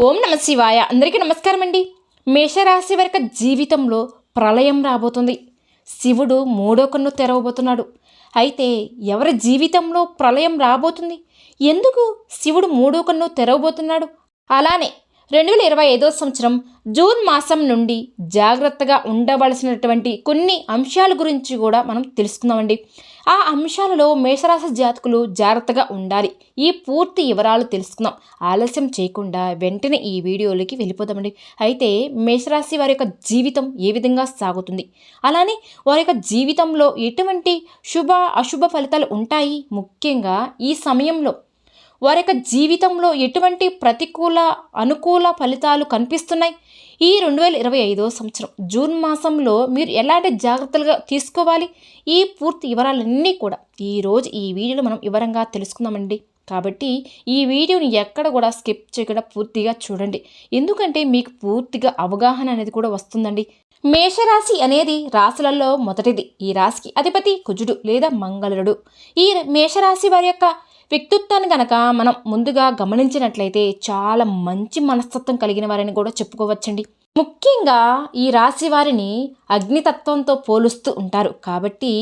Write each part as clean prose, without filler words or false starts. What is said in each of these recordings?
ఓం నమ శివాయ. అందరికీ నమస్కారం అండి. మేషరాశి వారి జీవితంలో ప్రళయం రాబోతుంది. శివుడు మూడో కన్ను తెరవబోతున్నాడు. అయితే ఎవరి జీవితంలో ప్రళయం రాబోతుంది? ఎందుకు శివుడు మూడో కన్ను తెరవబోతున్నాడు? అలానే 2025 సంవత్సరం జూన్ మాసం నుండి జాగ్రత్తగా ఉండవలసినటువంటి కొన్ని అంశాల గురించి కూడా మనం తెలుసుకుందామండి. ఆ అంశాలలో మేషరాశి జాతకులు జాగ్రత్తగా ఉండాలి. ఈ పూర్తి వివరాలు తెలుసుకుందాం. ఆలస్యం చేయకుండా వెంటనే ఈ వీడియోలోకి వెళ్ళిపోదామండి. అయితే మేషరాశి వారి యొక్క జీవితం ఏ విధంగా సాగుతుంది, అలానే వారి యొక్క జీవితంలో ఎటువంటి శుభ అశుభ ఫలితాలు ఉంటాయి, ముఖ్యంగా ఈ సమయంలో వారి యొక్క జీవితంలో ఎటువంటి ప్రతికూల అనుకూల ఫలితాలు కనిపిస్తున్నాయి, ఈ 2025 సంవత్సరం జూన్ మాసంలో మీరు ఎలాంటి జాగ్రత్తలుగా తీసుకోవాలి, ఈ పూర్తి వివరాలన్నీ కూడా ఈరోజు ఈ వీడియోలో మనం వివరంగా తెలుసుకుందామండి. కాబట్టి ఈ వీడియోని ఎక్కడ కూడా స్కిప్ చేయకుండా పూర్తిగా చూడండి. ఎందుకంటే మీకు పూర్తిగా అవగాహన అనేది కూడా వస్తుందండి. మేషరాశి అనేది రాశులలో మొదటిది. ఈ రాశికి అధిపతి కుజుడు లేదా మంగళుడు. ఈ మేషరాశి వారి యొక్క వ్యక్తిత్వాన్ని కనుక మనం ముందుగా గమనించినట్లయితే చాలా మంచి మనస్తత్వం కలిగిన వారిని కూడా చెప్పుకోవచ్చండి. ముఖ్యంగా ఈ రాశి వారిని అగ్నితత్వంతో పోలుస్తూ ఉంటారు. కాబట్టి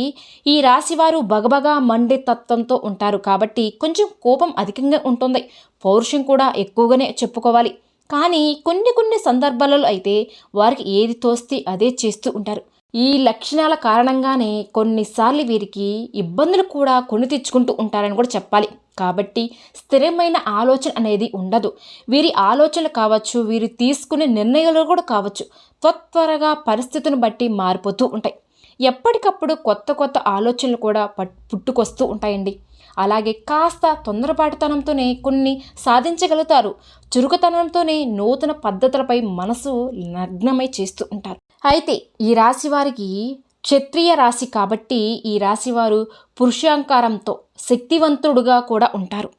ఈ రాశి వారు బగబగా మండే తత్వంతో ఉంటారు. కాబట్టి కొంచెం కోపం అధికంగా ఉంటుంది. పౌరుషం కూడా ఎక్కువగానే చెప్పుకోవాలి. కానీ కొన్ని సందర్భాలలో అయితే వారికి ఏది తోస్తే అదే చేస్తూ ఉంటారు. ఈ లక్షణాల కారణంగానే కొన్నిసార్లు వీరికి ఇబ్బందులు కూడా కొని తెచ్చుకుంటూ ఉంటారని కూడా చెప్పాలి. కాబట్టి స్థిరమైన ఆలోచన అనేది ఉండదు. వీరి ఆలోచనలు కావచ్చు, వీరు తీసుకునే నిర్ణయాలు కూడా కావచ్చు, త్వరగా పరిస్థితిని బట్టి మారిపోతూ ఉంటాయి. ఎప్పటికప్పుడు కొత్త ఆలోచనలు కూడా పుట్టుకొస్తూ ఉంటాయండి. అలాగే కాస్త తొందరపాటుతనంతోనే కొన్ని సాధించగలుగుతారు. చురుకుతనంతోనే నూతన పద్ధతులపై మనసు నగ్నమై చేస్తూ ఉంటారు. అయితే ఈ రాశి వారికి క్షత్రియ రాశి కాబట్టి ఈ రాశివారు పురుషాంకారంతో శక్తివంతుడుగా కూడా ఉంటారు.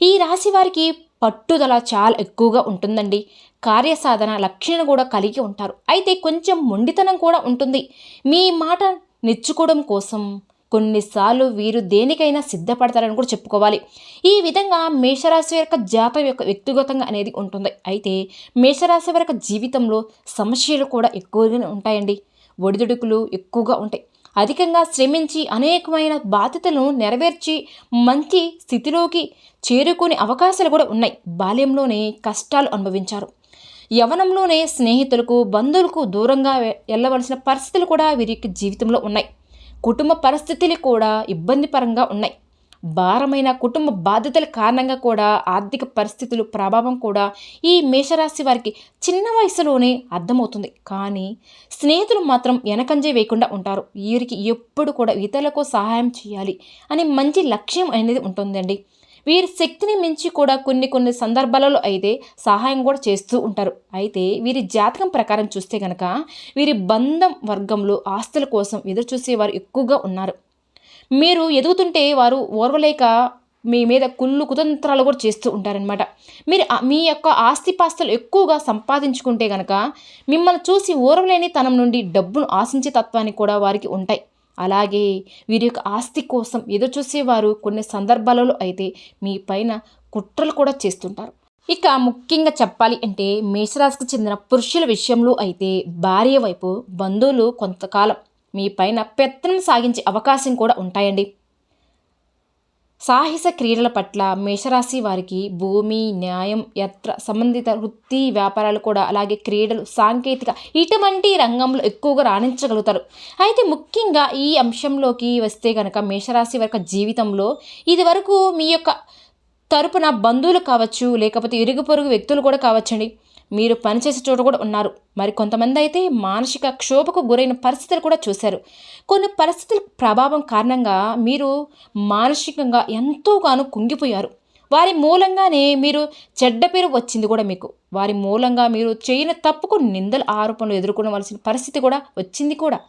ఈ రాశి వారికి పట్టుదల చాలా ఎక్కువగా ఉంటుందండి. కార్యసాధన లక్షణం కూడా కలిగి ఉంటారు. అయితే కొంచెం మొండితనం కూడా ఉంటుంది. మీ మాట నెచ్చుకోవడం కోసం కొన్నిసార్లు వీరు దేనికైనా సిద్ధపడతారని కూడా చెప్పుకోవాలి. ఈ విధంగా మేషరాశి యొక్క జాతకం యొక్క వ్యక్తిగతంగా అనేది ఉంటుంది. అయితే మేషరాశి వారి యొక్క జీవితంలో సమస్యలు కూడా ఎక్కువగానే ఉంటాయండి. ఒడిదుడుకులు ఎక్కువగా ఉంటాయి. అధికంగా శ్రమించి అనేకమైన బాధ్యతలను నెరవేర్చి మంచి స్థితిలోకి చేరుకునే అవకాశాలు కూడా ఉన్నాయి. బాల్యంలోనే కష్టాలు అనుభవించారు. యవ్వనంలోనే స్నేహితులకు బంధువులకు దూరంగా వెళ్ళవలసిన పరిస్థితులు కూడా వీరి జీవితంలో ఉన్నాయి. కుటుంబ పరిస్థితులు కూడా ఇబ్బందికరంగా ఉన్నాయి. భారమైన కుటుంబ బాధ్యతల కారణంగా కూడా ఆర్థిక పరిస్థితులు ప్రభావం కూడా ఈ మేషరాశి వారికి చిన్న వయసులోనే అర్థమవుతుంది. కానీ స్నేహితులు మాత్రం వెనకంజే వేయకుండా ఉంటారు. వీరికి ఎప్పుడు కూడా ఇతరులకు సహాయం చేయాలి అని మంచి లక్ష్యం అనేది ఉంటుందండి. వీరి శక్తిని మించి కూడా కొన్ని సందర్భాలలో అయితే సహాయం కూడా చేస్తూ ఉంటారు. అయితే వీరి జాతకం ప్రకారం చూస్తే కనుక వీరి బంధం వర్గంలో ఆస్తుల కోసం ఎదురు చూసేవారు ఎక్కువగా ఉన్నారు. మీరు ఎదుగుతుంటే వారు ఓర్వలేక మీ మీద కుతంత్రాలు కూడా చేస్తూ ఉంటారనమాట. మీరు మీ యొక్క ఆస్తిపాస్తులు ఎక్కువగా సంపాదించుకుంటే కనుక మిమ్మల్ని చూసి ఓర్వలేని తనం నుండి డబ్బును ఆశించే తత్వాన్ని కూడా వారికి ఉంటాయి. అలాగే వీరి యొక్క ఆస్తి కోసం ఎదురు చూసేవారు కొన్ని సందర్భాలలో అయితే మీ పైన కుట్రలు కూడా చేస్తుంటారు. ఇక ముఖ్యంగా చెప్పాలి అంటే మేషరాశికి చెందిన పురుషుల విషయంలో అయితే భార్య వైపు బంధువులు కొంతకాలం మీ పైన పెత్తనం సాగించే అవకాశం కూడా ఉంటాయండి. సాహస క్రీడల పట్ల మేషరాశి వారికి భూమి, న్యాయం, సంబంధిత వృత్తి వ్యాపారాలు కూడా, అలాగే క్రీడలు, సాంకేతిక ఇటువంటి రంగంలో ఎక్కువగా రాణించగలుగుతారు. అయితే ముఖ్యంగా ఈ అంశంలోకి వస్తే కనుక మేషరాశి వారి జీవితంలో ఇది వరకు మీ యొక్క తరపున బంధువులు కావచ్చు, లేకపోతే ఇరుగు పొరుగు వ్యక్తులు కూడా కావచ్చండి, మీరు పనిచేసే చోట కూడా ఉన్నారు. మరి కొంతమంది అయితే మానసిక క్షోభకు గురైన పరిస్థితులు కూడా చూశారు. కొన్ని పరిస్థితుల ప్రభావం కారణంగా మీరు మానసికంగా ఎంతోగానో కుంగిపోయారు. వారి మూలంగానే మీరు చెడ్డ పేరు వచ్చింది కూడా మీకు. వారి మూలంగా మీరు చేయని తప్పుకు నిందల ఆరోపణలు ఎదుర్కొనవలసిన పరిస్థితి కూడా వచ్చింది కూడా.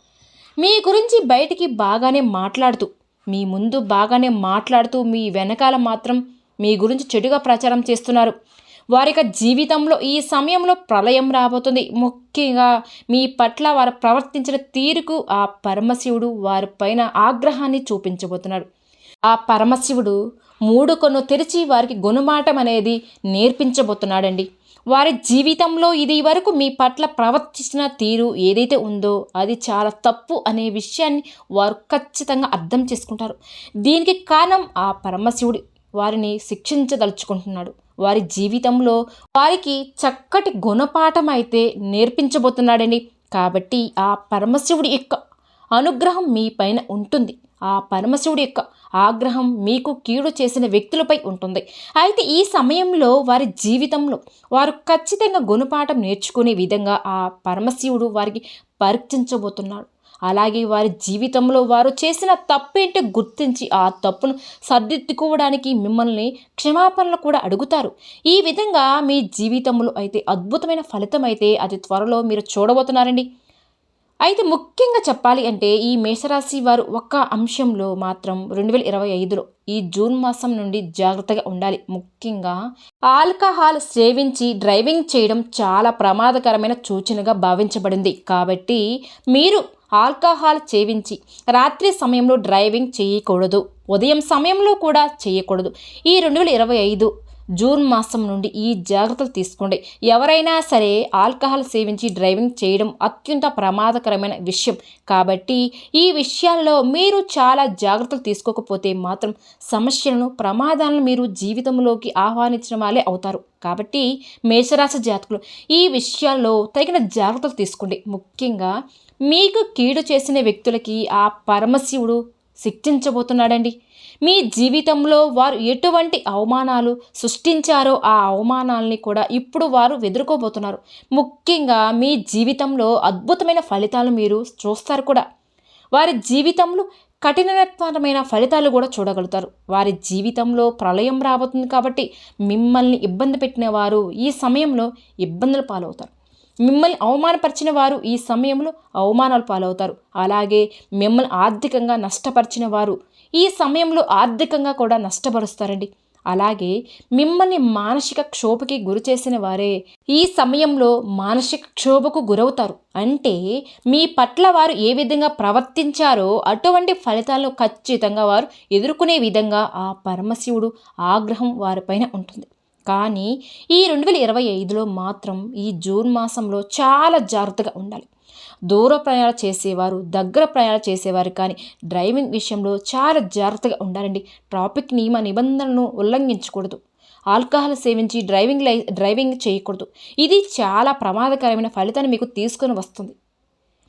మీ గురించి బయటికి బాగానే మాట్లాడుతూ, మీ ముందు బాగానే మాట్లాడుతూ మీ వెనకాల మాత్రం మీ గురించి చెడుగా ప్రచారం చేస్తున్నారు. వారి యొక్క జీవితంలో ఈ సమయంలో ప్రళయం రాబోతుంది. ముఖ్యంగా మీ పట్ల వారు ప్రవర్తించిన తీరుకు ఆ పరమశివుడు వారిపైన ఆగ్రహాన్ని చూపించబోతున్నాడు. ఆ పరమశివుడు మూడు కన్ను తెరిచి వారికి గుణమాటం అనేది నేర్పించబోతున్నాడండి. వారి జీవితంలో ఇది వరకు మీ పట్ల ప్రవర్తించిన తీరు ఏదైతే ఉందో అది చాలా తప్పు అనే విషయాన్ని వారు ఖచ్చితంగా అర్థం చేసుకుంటారు. దీనికి కారణం ఆ పరమశివుడు వారిని శిక్షించదలుచుకుంటున్నాడు. వారి జీవితంలో వారికి చక్కటి గుణపాఠం అయితే నేర్పించబోతున్నాడండి. కాబట్టి ఆ పరమశివుడి యొక్క అనుగ్రహం మీ పైన ఉంటుంది. ఆ పరమశివుడి యొక్క ఆగ్రహం మీకు కీడు చేసిన వ్యక్తులపై ఉంటుంది. అయితే ఈ సమయంలో వారి జీవితంలో వారు ఖచ్చితంగా గుణపాఠం నేర్చుకునే విధంగా ఆ పరమశివుడు వారికి పరీక్షించబోతున్నాడు. అలాగే వారి జీవితంలో వారు చేసిన తప్పేంటో గుర్తించి ఆ తప్పును సర్దిద్దుకోవడానికి మిమ్మల్ని క్షమాపణలు కూడా అడుగుతారు. ఈ విధంగా మీ జీవితంలో అయితే అద్భుతమైన ఫలితం అయితే అతి త్వరలో మీరు చూడబోతున్నారండి. అయితే ముఖ్యంగా చెప్పాలి అంటే ఈ మేషరాశి వారు ఒక్క అంశంలో మాత్రం 2025లో ఈ జూన్ మాసం నుండి జాగ్రత్తగా ఉండాలి. ముఖ్యంగా ఆల్కహాల్ సేవించి డ్రైవింగ్ చేయడం చాలా ప్రమాదకరమైన సూచనగా భావించబడింది. కాబట్టి మీరు ఆల్కహాల్ సేవించి రాత్రి సమయంలో డ్రైవింగ్ చేయకూడదు, ఉదయం సమయంలో కూడా చేయకూడదు. ఈ 2025 జూన్ మాసం నుండి ఈ జాగ్రత్తలు తీసుకోండి. ఎవరైనా సరే ఆల్కహాల్ సేవించి డ్రైవింగ్ చేయడం అత్యంత ప్రమాదకరమైన విషయం. కాబట్టి ఈ విషయాల్లో మీరు చాలా జాగ్రత్తలు తీసుకోకపోతే మాత్రం సమస్యలను, ప్రమాదాలను మీరు జీవితంలోకి ఆహ్వానించిన వాళ్ళే అవుతారు. కాబట్టి మేషరాశి జాతకులు ఈ విషయాల్లో తగిన జాగ్రత్తలు తీసుకోండి. ముఖ్యంగా మీకు కీడు చేసిన వ్యక్తులకి ఆ పరమశివుడు శిక్షించబోతున్నాడండి. మీ జీవితంలో వారు ఎటువంటి అవమానాలు సృష్టించారో ఆ అవమానాల్ని కూడా ఇప్పుడు వారు ఎదుర్కోబోతున్నారు. ముఖ్యంగా మీ జీవితంలో అద్భుతమైన ఫలితాలు మీరు చూస్తారు కూడా. వారి జీవితంలో కఠినతరమైన ఫలితాలు కూడా చూడగలుగుతారు. వారి జీవితంలో ప్రళయం రాబోతుంది. కాబట్టి మిమ్మల్ని ఇబ్బంది పెట్టిన వారు ఈ సమయంలో ఇబ్బందుల పాలవుతారు. మిమ్మల్ని అవమానపరిచిన వారు ఈ సమయంలో అవమానాలు పాలవుతారు. అలాగే మిమ్మల్ని ఆర్థికంగా నష్టపరిచిన వారు ఈ సమయంలో ఆర్థికంగా కూడా నష్టపరుస్తారండి. అలాగే మిమ్మల్ని మానసిక క్షోభకి గురి చేసిన వారే ఈ సమయంలో మానసిక క్షోభకు గురవుతారు. అంటే మీ పట్ల వారు ఏ విధంగా ప్రవర్తించారో అటువంటి ఫలితాలను ఖచ్చితంగా వారు ఎదుర్కొనే విధంగా ఆ పరమశివుడు ఆగ్రహం వారిపైన ఉంటుంది. కానీ ఈ 2025లో మాత్రం ఈ జూన్ మాసంలో చాలా జాగ్రత్తగా ఉండాలి. దూర ప్రయాణాలు చేసేవారు, దగ్గర ప్రయాణాలు చేసేవారు కానీ డ్రైవింగ్ విషయంలో చాలా జాగ్రత్తగా ఉండాలండి. ట్రాఫిక్ నియమ నిబంధనలను ఉల్లంఘించకూడదు. ఆల్కహాల్ సేవించి డ్రైవింగ్ చేయకూడదు. ఇది చాలా ప్రమాదకరమైన ఫలితాన్ని మీకు తీసుకొని వస్తుంది.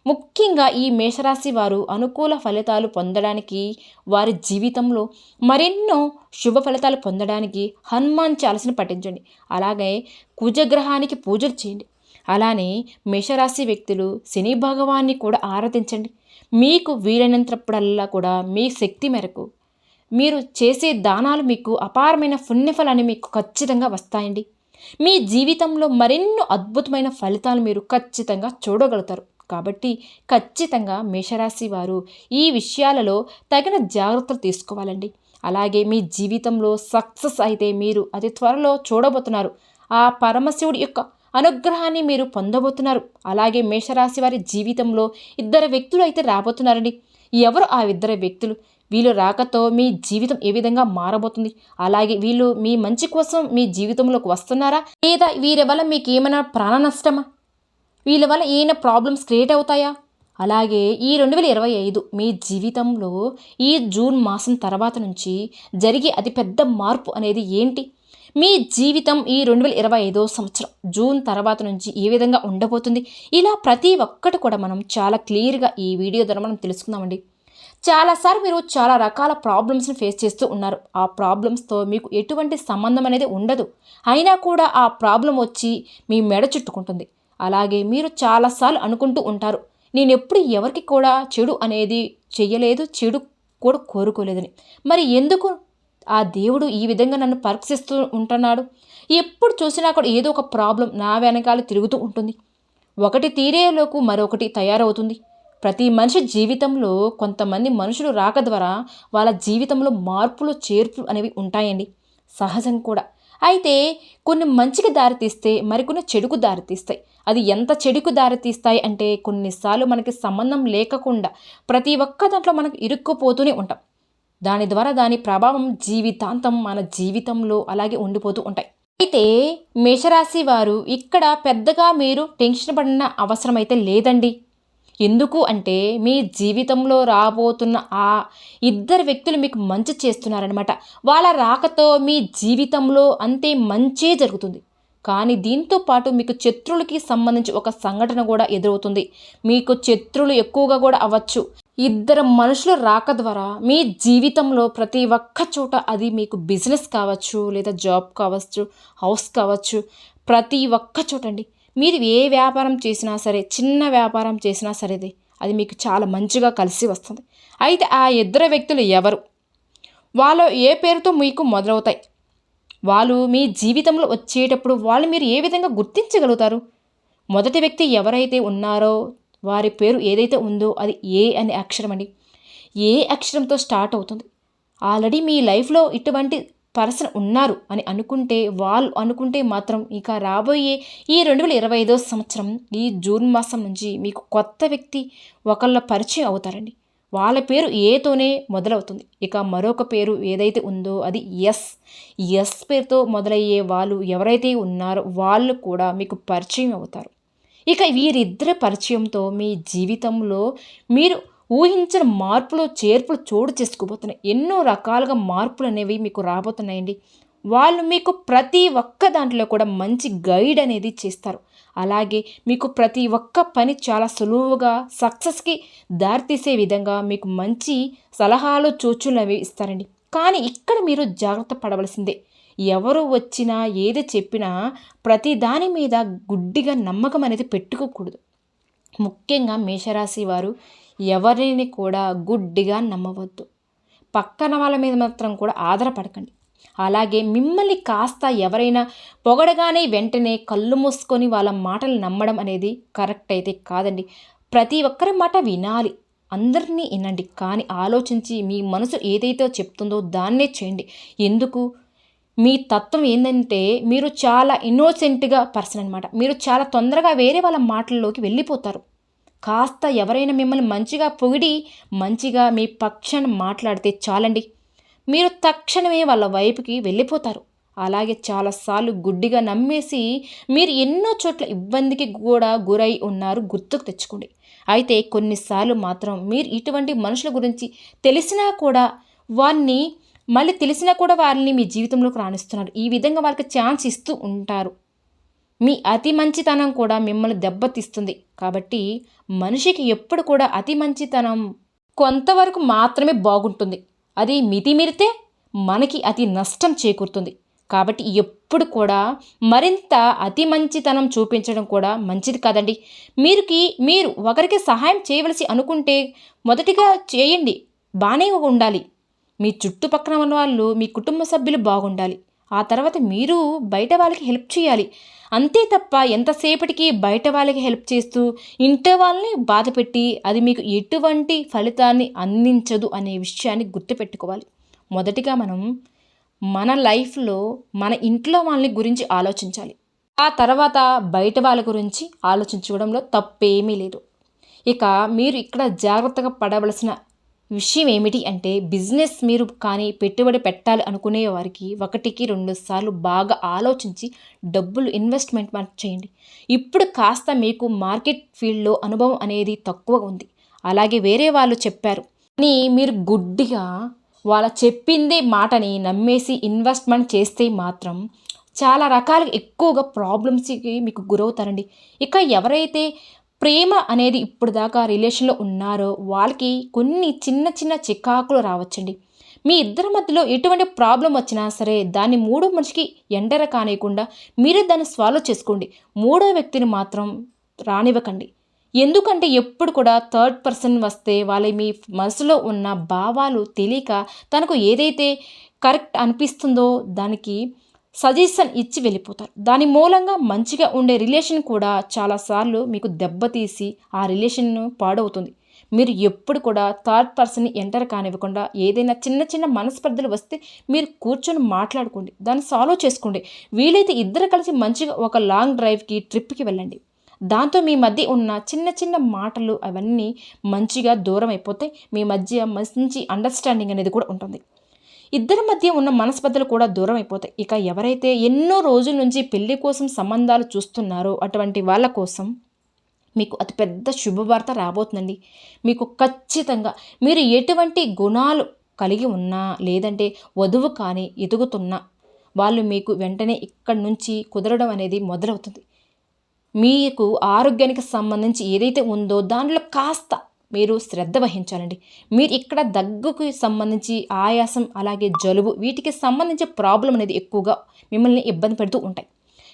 ముఖ్యంగా ఈ మేషరాశి వారు అనుకూల ఫలితాలు పొందడానికి, వారి జీవితంలో మరెన్నో శుభ ఫలితాలు పొందడానికి హనుమాన్ చాలీసాను పఠించండి. అలాగే కుజగ్రహానికి పూజలు చేయండి. అలానే మేషరాశి వ్యక్తులు శని భగవాన్ని కూడా ఆరాధించండి. మీకు వీలైనంతప్పుడల్లా కూడా మీ శక్తి మేరకు మీరు చేసే దానాలు మీకు అపారమైన పుణ్యఫలాన్ని మీకు ఖచ్చితంగా వస్తాయండి. మీ జీవితంలో మరెన్నో అద్భుతమైన ఫలితాలు మీరు ఖచ్చితంగా చూడగలుగుతారు. కాబట్టి ఖచ్చితంగా మేషరాశి వారు ఈ విషయాలలో తగిన జాగ్రత్తలు తీసుకోవాలండి. అలాగే మీ జీవితంలో సక్సెస్ అయితే మీరు అతి త్వరలో చూడబోతున్నారు. ఆ పరమశివుడి యొక్క అనుగ్రహాన్ని మీరు పొందబోతున్నారు. అలాగే మేషరాశి వారి జీవితంలో ఇద్దరు వ్యక్తులు అయితే రాబోతున్నారండి. ఎవరు ఆ ఇద్దరు వ్యక్తులు? వీళ్ళు రాకతో మీ జీవితం ఏ విధంగా మారబోతుంది? అలాగే వీళ్ళు మీ మంచి కోసం మీ జీవితంలోకి వస్తున్నారా, లేదా వీరి వల్ల మీకు ఏమైనా ప్రాణ నష్టమా? వీళ్ళ వల్ల ఏమైనా ప్రాబ్లమ్స్ క్రియేట్ అవుతాయా? అలాగే ఈ 2025 మీ జీవితంలో ఈ జూన్ మాసం తర్వాత నుంచి జరిగే అతిపెద్ద మార్పు అనేది ఏంటి? మీ జీవితం ఈ 2025 సంవత్సరం జూన్ తర్వాత నుంచి ఏ విధంగా ఉండబోతుంది? ఇలా ప్రతి ఒక్కటి కూడా మనం చాలా క్లియర్గా ఈ వీడియో ద్వారా మనం తెలుసుకుందామండి. చాలాసార్లు మీరు చాలా రకాల ప్రాబ్లమ్స్ని ఫేస్ చేస్తూ ఉన్నారు. ఆ ప్రాబ్లమ్స్తో మీకు ఎటువంటి సంబంధం అనేది ఉండదు. అయినా కూడా ఆ ప్రాబ్లం వచ్చి మీ మెడ చుట్టుకుంటుంది. అలాగే మీరు చాలాసార్లు అనుకుంటూ ఉంటారు, నేను ఎప్పుడు ఎవరికి కూడా చెడు అనేది చెయ్యలేదు, చెడు కూడా కోరుకోలేదని. మరి ఎందుకు ఆ దేవుడు ఈ విధంగా నన్ను పరీక్షిస్తూ ఉంటున్నాడు? ఎప్పుడు చూసినా కూడా ఏదో ఒక ప్రాబ్లం నా వెనకాల తిరుగుతూ ఉంటుంది. ఒకటి తీరేలోకి మరొకటి తయారవుతుంది. ప్రతి మనిషి జీవితంలో కొంతమంది మనుషులు రాక ద్వారా వాళ్ళ జీవితంలో మార్పులు చేర్పులు అనేవి ఉంటాయండి, సహజం కూడా. అయితే కొన్ని మంచికి దారితీస్తే మరికొన్ని చెడుకు దారితీస్తాయి. అది ఎంత చెడుకు దారితీస్తాయి అంటే కొన్నిసార్లు మనకి సంబంధం లేకుండా ప్రతి ఒక్క దాంట్లో మనకు ఇరుక్కుపోతూనే ఉంటాం. దాని ద్వారా దాని ప్రభావం జీవితాంతం మన జీవితంలో అలాగే ఉండిపోతూ ఉంటాయి. అయితే మేషరాశి వారు ఇక్కడ పెద్దగా మీరు టెన్షన్ పడిన అవసరం అయితే లేదండి. ఎందుకు అంటే మీ జీవితంలో రాబోతున్న ఆ ఇద్దరు వ్యక్తులు మీకు మంచి చేస్తున్నారనమాట. వాళ్ళ రాకతో మీ జీవితంలో అంతే మంచే జరుగుతుంది. కానీ దీంతో పాటు మీకు శత్రువులకి సంబంధించి ఒక సంఘటన కూడా ఎదురవుతుంది. మీకు శత్రువులు ఎక్కువగా కూడా అవ్వచ్చు. ఇద్దరు మనుషుల రాక ద్వారా మీ జీవితంలో ప్రతి ఒక్క చోట, అది మీకు బిజినెస్ కావచ్చు, లేదా జాబ్ కావచ్చు, హౌస్ కావచ్చు, ప్రతి ఒక్క చోటండి. మీరు ఏ వ్యాపారం చేసినా సరే, చిన్న వ్యాపారం చేసినా సరేది అది మీకు చాలా మంచిగా కలిసి వస్తుంది. అయితే ఆ ఇద్దరు వ్యక్తులు ఎవరు? వాళ్ళు ఏ పేరుతో మీకు మొదలవుతాయి? వాళ్ళు మీ జీవితంలో వచ్చేటప్పుడు వాళ్ళు మీరు ఏ విధంగా గుర్తించగలుగుతారు? మొదటి వ్యక్తి ఎవరైతే ఉన్నారో వారి పేరు ఏదైతే ఉందో అది ఏ అనే అక్షరం అండి. ఏ అక్షరంతో స్టార్ట్ అవుతుంది? ఆల్రెడీ మీ లైఫ్లో ఇటువంటి పర్సన్ ఉన్నారు అని అనుకుంటే, వాళ్ళు అనుకుంటే మాత్రం ఇక రాబోయే ఈ 2025 సంవత్సరం ఈ జూన్ మాసం నుంచి మీకు కొత్త వ్యక్తి ఒకళ్ళ పరిచయం అవుతారండి. వాళ్ళ పేరు ఏతోనే మొదలవుతుంది. ఇక మరొక పేరు ఏదైతే ఉందో అది ఎస్. ఎస్ పేరుతో మొదలయ్యే వాళ్ళు ఎవరైతే ఉన్నారో వాళ్ళు కూడా మీకు పరిచయం అవుతారు. ఇక వీరిద్దరి పరిచయంతో మీ జీవితంలో మీరు ఊహించిన మార్పులు చేర్పులు చోటు చేసుకోబోతున్నాయి. ఎన్నో రకాలుగా మార్పులు అనేవి మీకు రాబోతున్నాయండి. వాళ్ళు మీకు ప్రతి ఒక్క దాంట్లో కూడా మంచి గైడ్ అనేది చేస్తారు. అలాగే మీకు ప్రతి ఒక్క పని చాలా సులువుగా సక్సెస్కి దారితీసే విధంగా మీకు మంచి సలహాలు సూచనలు అవి ఇస్తారండి. కానీ ఇక్కడ మీరు జాగ్రత్త పడవలసిందే. ఎవరు వచ్చినా ఏది చెప్పినా ప్రతి దాని మీద గుడ్డిగా నమ్మకం అనేది పెట్టుకోకూడదు. ముఖ్యంగా మేషరాశి వారు ఎవరిని కూడా గుడ్డిగా నమ్మవద్దు. పక్కన వాళ్ళ మీద మాత్రం కూడా ఆధారపడకండి. అలాగే మిమ్మల్ని కాస్త ఎవరైనా పొగడగానే వెంటనే కళ్ళు మూసుకొని వాళ్ళ మాటలు నమ్మడం అనేది కరెక్ట్ అయితే కాదండి. ప్రతి ఒక్కరి మాట వినాలి, అందరినీ వినండి, కానీ ఆలోచించి మీ మనసు ఏదైతే చెప్తుందో దాన్నే చేయండి. ఎందుకు? మీ తత్వం ఏంటంటే మీరు చాలా ఇన్నోసెంట్గా పర్సన్ అనమాట. మీరు చాలా తొందరగా వేరే వాళ్ళ మాటల్లోకి వెళ్ళిపోతారు. కాస్త ఎవరైనా మిమ్మల్ని మంచిగా పొగిడి మంచిగా మీ పక్షాన మాట్లాడితే చాలండి, మీరు తక్షణమే వాళ్ళ వైపుకి వెళ్ళిపోతారు. అలాగే చాలాసార్లు గుడ్డిగా నమ్మేసి మీరు ఎన్నో చోట్ల ఇబ్బందికి కూడా గురై ఉన్నారు, గుర్తుకు తెచ్చుకోండి. అయితే కొన్నిసార్లు మాత్రం మీరు ఇటువంటి మనుషుల గురించి తెలిసినా కూడా వారిని మళ్ళీ తెలిసినా కూడా వారిని మీ జీవితంలోకి రాణిస్తున్నారు. ఈ విధంగా వాళ్ళకి ఛాన్స్ ఇస్తూ ఉంటారు. మీ అతి మంచితనం కూడా మిమ్మల్ని దెబ్బతీస్తుంది. కాబట్టి మనిషికి ఎప్పుడు కూడా అతి మంచితనం కొంతవరకు మాత్రమే బాగుంటుంది. అది మితిమీరితే మనకి అతి నష్టం చేకూరుతుంది. కాబట్టి ఎప్పుడు కూడా మరింత అతి మంచితనం చూపించడం కూడా మంచిది కాదండి. మీరు ఒకరికి సహాయం చేయవలసి అనుకుంటే మొదటిగా చేయండి, బాగానే ఉండాలి. మీ చుట్టుపక్కల ఉన్న వాళ్ళు, మీ కుటుంబ సభ్యులు బాగుండాలి. ఆ తర్వాత మీరు బయట వాళ్ళకి హెల్ప్ చేయాలి. అంతే తప్ప ఎంతసేపటికి బయట వాళ్ళకి హెల్ప్ చేస్తూ ఇంటి వాళ్ళని బాధపెట్టి అది మీకు ఎటువంటి ఫలితాన్ని అందించదు అనే విషయాన్ని గుర్తుపెట్టుకోవాలి. మొదటిగా మనం మన లైఫ్లో మన ఇంట్లో వాళ్ళని గురించి ఆలోచించాలి. ఆ తర్వాత బయట వాళ్ళ గురించి ఆలోచించుకోవడంలో తప్పేమీ లేదు. ఇక మీరు ఇక్కడ జాగ్రత్తగా పడవలసిన విషయం ఏమిటి అంటే, బిజినెస్ మీరు కానీ పెట్టుబడి పెట్టాలి అనుకునే వారికి 1కి 2 సార్లు బాగా ఆలోచించి డబ్బులు ఇన్వెస్ట్మెంట్ చేయండి. ఇప్పుడు కాస్త మీకు మార్కెట్ ఫీల్డ్లో అనుభవం అనేది తక్కువ ఉంది. అలాగే వేరే వాళ్ళు చెప్పారు అని మీరు గుడ్డిగా వాళ్ళ చెప్పిందే మాటని నమ్మేసి ఇన్వెస్ట్మెంట్ చేస్తే మాత్రం చాలా రకాలుగా ఎక్కువగా ప్రాబ్లమ్స్కి మీకు గురవుతారండి. ఇక ఎవరైతే ప్రేమ అనేది ఇప్పుడు దాకా రిలేషన్లో ఉన్నారో వాళ్ళకి కొన్ని చిన్న చిన్న చికాకులు రావచ్చండి. మీ ఇద్దరి మధ్యలో ఎటువంటి ప్రాబ్లం వచ్చినా సరే దాన్ని మూడో మనిషికి ఎండర కానియకుండా మీరే దాన్ని సాల్వ్ చేసుకోండి. మూడో వ్యక్తిని మాత్రం రానివ్వకండి. ఎందుకంటే ఎప్పుడు కూడా థర్డ్ పర్సన్ వస్తే వాళ్ళ మీ మనసులో ఉన్న భావాలు తెలియక తనకు ఏదైతే కరెక్ట్ అనిపిస్తుందో దానికి సజెషన్ ఇచ్చి వెళ్ళిపోతారు. దాని మూలంగా మంచిగా ఉండే రిలేషన్ కూడా చాలాసార్లు మీకు దెబ్బతీసి ఆ రిలేషన్ పాడవుతుంది. మీరు ఎప్పుడు కూడా థర్డ్ పర్సన్ని ఎంటర్ కానివ్వకుండా ఏదైనా చిన్న చిన్న మనస్పర్ధలు వస్తే మీరు కూర్చొని మాట్లాడుకోండి, దాన్ని సాల్వ్ చేసుకోండి. వీలైతే ఇద్దరు కలిసి మంచిగా ఒక లాంగ్ డ్రైవ్కి ట్రిప్కి వెళ్ళండి. దాంతో మీ మధ్య ఉన్న చిన్న చిన్న మాటలు అవన్నీ మంచిగా దూరం అయిపోతే మీ మధ్య మంచి అండర్స్టాండింగ్ అనేది కూడా ఉంటుంది. ఇద్దరి మధ్య ఉన్న మనస్పర్ధలు కూడా దూరం అయిపోతాయి. ఇక ఎవరైతే ఎన్నో రోజుల నుంచి పెళ్లి కోసం సంబంధాలు చూస్తున్నారో అటువంటి వాళ్ళ కోసం మీకు అతిపెద్ద శుభవార్త రాబోతుందండి. మీకు ఖచ్చితంగా మీరు ఎటువంటి గుణాలు కలిగి ఉన్నా, లేదంటే వధువు కానీ ఎదుగుతున్నా, వాళ్ళు మీకు వెంటనే ఇక్కడి నుంచి కుదరడం అనేది మొదలవుతుంది. మీకు ఆరోగ్యానికి సంబంధించి ఏదైతే ఉందో దాంట్లో కాస్త మీరు శ్రద్ధ వహించాలండి. మీరు ఇక్కడ దగ్గుకి సంబంధించి ఆయాసం, అలాగే జలుబు, వీటికి సంబంధించి ప్రాబ్లం అనేది ఎక్కువగా మిమ్మల్ని ఇబ్బంది పెడుతూ ఉంటాయి.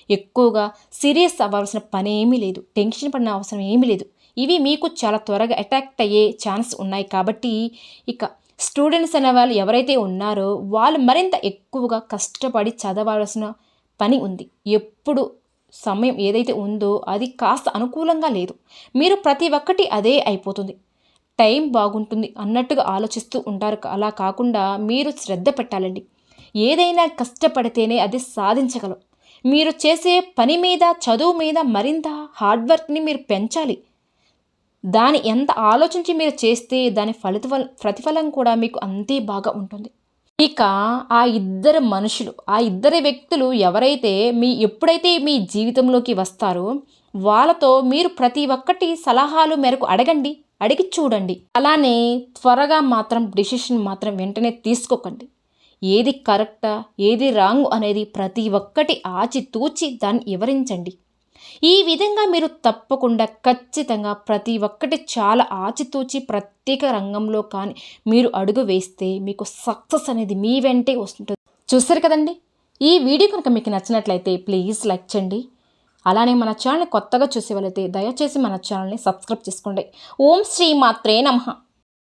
ఎక్కువగా సీరియస్ అవ్వాల్సిన పని ఏమీ లేదు, టెన్షన్ పడిన అవసరం ఏమీ లేదు. ఇవి మీకు చాలా త్వరగా అటాక్ట్ అయ్యే ఛాన్స్ ఉన్నాయి. కాబట్టి ఇక స్టూడెంట్స్ అనే వాళ్ళు ఎవరైతే ఉన్నారో వాళ్ళు మరింత ఎక్కువగా కష్టపడి చదవాల్సిన పని ఉంది. ఎప్పుడు సమయం ఏదైతే ఉందో అది కాస్త అనుకూలంగా లేదు. మీరు ప్రతి ఒక్కటి అదే అయిపోతుంది, టైం బాగుంటుంది అన్నట్టుగా ఆలోచిస్తూ ఉంటారు. అలా కాకుండా మీరు శ్రద్ధ పెట్టాలండి. ఏదైనా కష్టపడితేనే అది సాధించగలం. మీరు చేసే పని మీద, చదువు మీద మరింత హార్డ్ వర్క్ని మీరు పెంచాలి. దాని ఎంత ఆలోచించి మీరు చేస్తే దాని ప్రతిఫలం కూడా మీకు అంతే బాగా ఉంటుంది. ఇక ఆ ఇద్దరు మనుషులు, ఆ ఇద్దరు వ్యక్తులు ఎవరైతే ఎప్పుడైతే మీ జీవితంలోకి వస్తారో వాళ్ళతో మీరు ప్రతి ఒక్కటి సలహాలు మేరకు అడగండి, అడిగి చూడండి. అలానే త్వరగా మాత్రం డిసిషన్ మాత్రం వెంటనే తీసుకోకండి. ఏది కరెక్టా, ఏది రాంగ్ అనేది ప్రతి ఒక్కటి ఆచితూచి దాన్ని వివరించండి. ఈ విధంగా మీరు తప్పకుండా ఖచ్చితంగా ప్రతి ఒక్కటి చాలా ఆచితూచి ప్రత్యేక రంగంలో కానీ మీరు అడుగు వేస్తే మీకు సక్సెస్ అనేది మీ వెంటే వస్తుంటుంది. చూస్తారు కదండి. ఈ వీడియో కనుక మీకు నచ్చినట్లయితే ప్లీజ్ లైక్ చేయండి. అలానే మన ఛానల్ని కొత్తగా చూసే వాళ్ళైతే దయచేసి మన ఛానల్ని సబ్స్క్రైబ్ చేసుకోండి. ఓం శ్రీ మాత్రే నమః.